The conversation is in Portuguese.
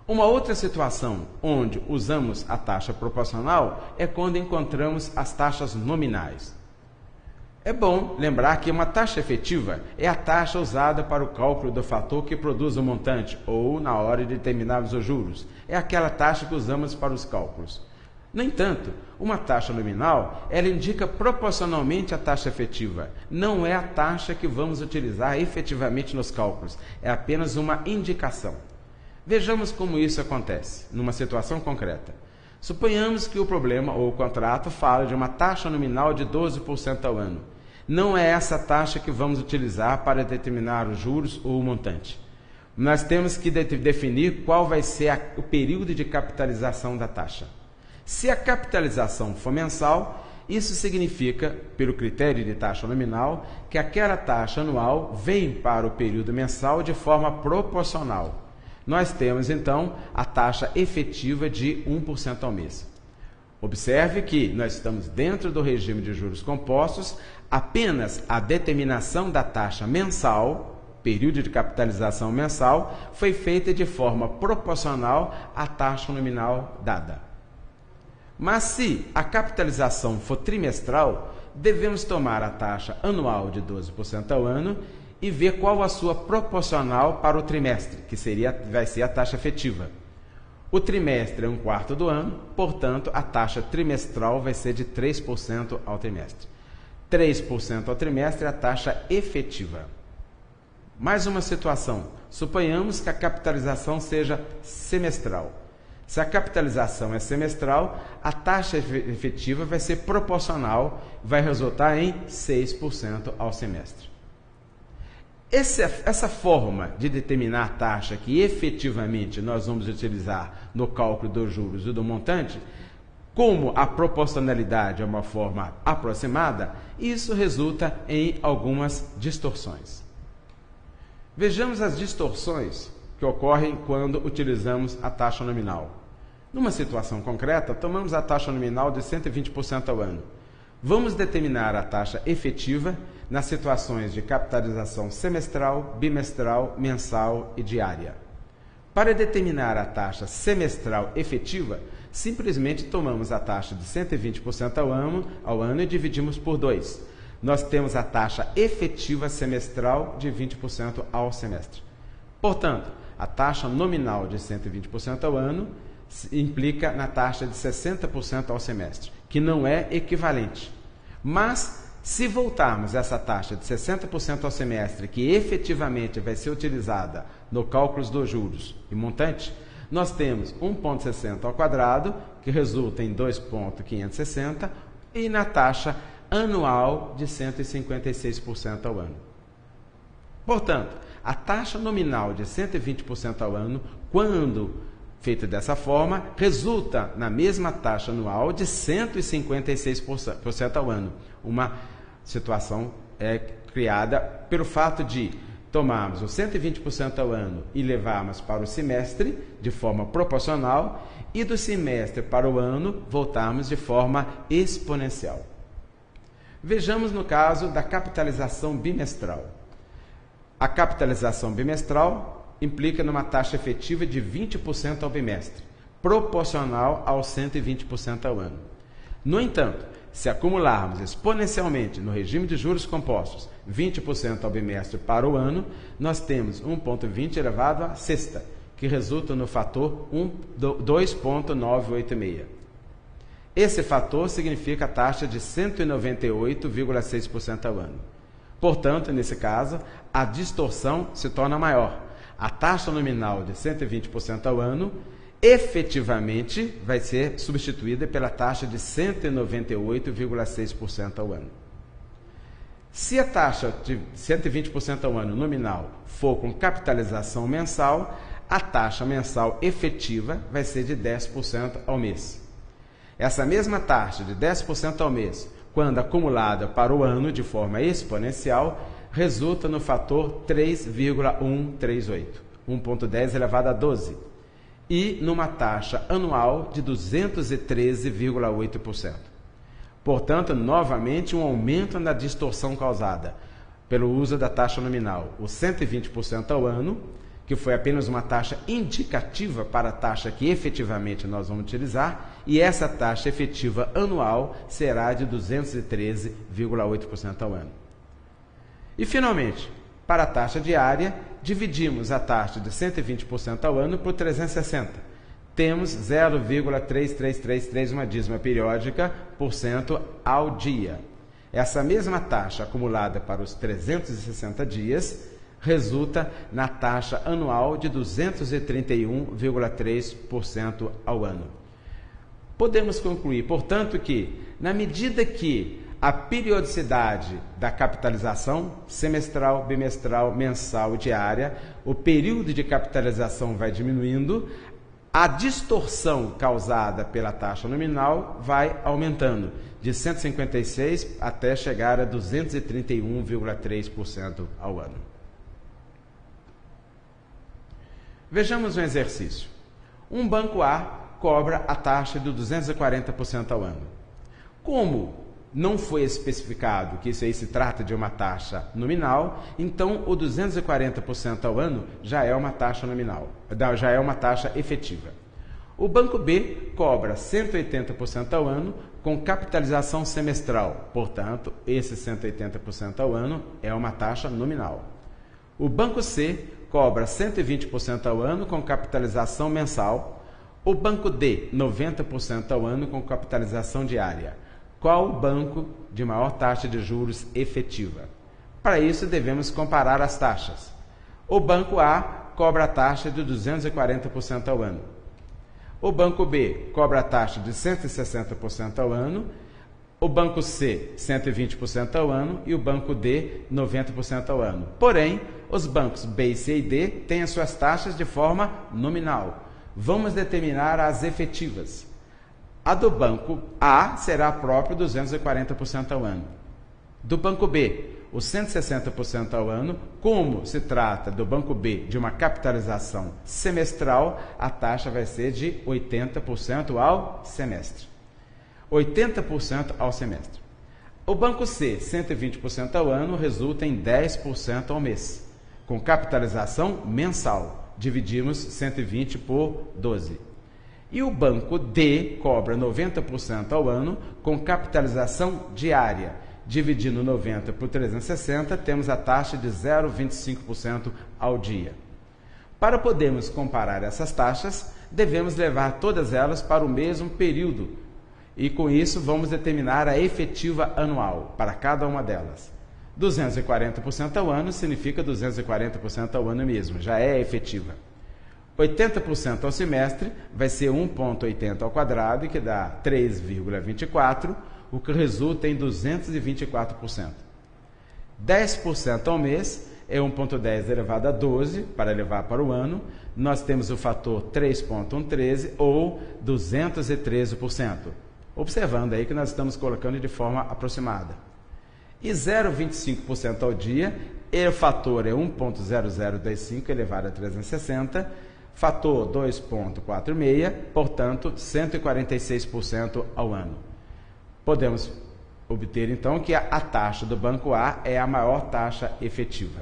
Uma outra situação onde usamos a taxa proporcional é quando encontramos as taxas nominais. É bom lembrar que uma taxa efetiva é a taxa usada para o cálculo do fator que produz o montante ou na hora de determinarmos os juros. É aquela taxa que usamos para os cálculos. No entanto, uma taxa nominal, ela indica proporcionalmente a taxa efetiva. Não é a taxa que vamos utilizar efetivamente nos cálculos. É apenas uma indicação. Vejamos como isso acontece, numa situação concreta. Suponhamos que o problema ou o contrato fala de uma taxa nominal de 12% ao ano. Não é essa taxa que vamos utilizar para determinar os juros ou o montante. Nós temos que definir qual vai ser o período de capitalização da taxa. Se a capitalização for mensal, isso significa, pelo critério de taxa nominal, que aquela taxa anual vem para o período mensal de forma proporcional. Nós temos, então, a taxa efetiva de 1% ao mês. Observe que nós estamos dentro do regime de juros compostos, apenas a determinação da taxa mensal, período de capitalização mensal, foi feita de forma proporcional à taxa nominal dada. Mas se a capitalização for trimestral, devemos tomar a taxa anual de 12% ao ano e ver qual a sua proporcional para o trimestre, que vai ser a taxa efetiva. O trimestre é 1/4 do ano, portanto, a taxa trimestral vai ser de 3% ao trimestre. 3% ao trimestre é a taxa efetiva. Mais uma situação. Suponhamos que a capitalização seja semestral. Se a capitalização é semestral, a taxa efetiva vai ser proporcional, vai resultar em 6% ao semestre. Essa forma de determinar a taxa que efetivamente nós vamos utilizar no cálculo dos juros e do montante, como a proporcionalidade é uma forma aproximada, isso resulta em algumas distorções. Vejamos as distorções que ocorrem quando utilizamos a taxa nominal. Numa situação concreta, tomamos a taxa nominal de 120% ao ano. Vamos determinar a taxa efetiva nas situações de capitalização semestral, bimestral, mensal e diária. Para determinar a taxa semestral efetiva, simplesmente tomamos a taxa de 120% ao ano e dividimos por 2. Nós temos a taxa efetiva semestral de 20% ao semestre. Portanto, a taxa nominal de 120% ao ano implica na taxa de 60% ao semestre, que não é equivalente. Mas, se voltarmos essa taxa de 60% ao semestre, que efetivamente vai ser utilizada no cálculo dos juros e montante, nós temos 1,60 ao quadrado, que resulta em 2,560, e na taxa anual de 156% ao ano. Portanto, a taxa nominal de 120% ao ano, quando feita dessa forma, resulta na mesma taxa anual de 156% ao ano. Uma situação criada pelo fato de tomarmos os 120% ao ano e levarmos para o semestre de forma proporcional e do semestre para o ano voltarmos de forma exponencial. Vejamos no caso da capitalização bimestral. A capitalização bimestral implica numa taxa efetiva de 20% ao bimestre, proporcional aos 120% ao ano. No entanto, se acumularmos exponencialmente no regime de juros compostos 20% ao bimestre para o ano, nós temos 1,20 elevado à sexta, que resulta no fator 2,986. Esse fator significa a taxa de 198,6% ao ano. Portanto, nesse caso, a distorção se torna maior. A taxa nominal de 120% ao ano efetivamente vai ser substituída pela taxa de 198,6% ao ano. Se a taxa de 120% ao ano nominal for com capitalização mensal, a taxa mensal efetiva vai ser de 10% ao mês. Essa mesma taxa de 10% ao mês, quando acumulada para o ano de forma exponencial, resulta no fator 3,138, 1,10 elevado a 12, e numa taxa anual de 213,8%. Portanto, novamente, um aumento na distorção causada pelo uso da taxa nominal, o 120% ao ano, que foi apenas uma taxa indicativa para a taxa que efetivamente nós vamos utilizar, e essa taxa efetiva anual será de 213,8% ao ano. E, finalmente, para a taxa diária, dividimos a taxa de 120% ao ano por 360. Temos 0,3333, uma dízima periódica, por cento ao dia. Essa mesma taxa acumulada para os 360 dias resulta na taxa anual de 231,3% ao ano. Podemos concluir, portanto, que, na medida que a periodicidade da capitalização, semestral, bimestral, mensal e diária, o período de capitalização vai diminuindo, a distorção causada pela taxa nominal vai aumentando, de 156 até chegar a 231,3% ao ano. Vejamos um exercício. Um banco A cobra a taxa de 240% ao ano. Como não foi especificado que isso aí se trata de uma taxa nominal, então o 240% ao ano já é uma taxa nominal, já é uma taxa efetiva. O banco B cobra 180% ao ano com capitalização semestral, portanto, esse 180% ao ano é uma taxa nominal. O banco C cobra 120% ao ano com capitalização mensal. O banco D, 90% ao ano com capitalização diária. Qual o banco de maior taxa de juros efetiva? Para isso, devemos comparar as taxas. O banco A cobra a taxa de 240% ao ano. O banco B cobra a taxa de 160% ao ano. O banco C, 120% ao ano. E o banco D, 90% ao ano. Porém, os bancos B, C e D têm as suas taxas de forma nominal. Vamos determinar as efetivas. A do banco A será próprio 240% ao ano. Do banco B, os 160% ao ano. Como se trata do banco B de uma capitalização semestral, a taxa vai ser de 80% ao semestre. 80% ao semestre. O banco C, 120% ao ano, resulta em 10% ao mês. Com capitalização mensal, dividimos 120 por 12. E o banco D cobra 90% ao ano com capitalização diária. Dividindo 90 por 360, temos a taxa de 0,25% ao dia. Para podermos comparar essas taxas, devemos levar todas elas para o mesmo período. E com isso, vamos determinar a efetiva anual para cada uma delas. 240% ao ano significa 240% ao ano mesmo, já é efetiva. 80% ao semestre vai ser 1,80 ao quadrado, que dá 3,24, o que resulta em 224%. 10% ao mês é 1,10 elevado a 12, para levar para o ano. Nós temos o fator 3,113 ou 213%. Observando aí que nós estamos colocando de forma aproximada. E 0,25% ao dia, o fator é 1,0025 elevado a 360, fator 2,46, portanto, 146% ao ano. Podemos obter, então, que a taxa do banco A é a maior taxa efetiva.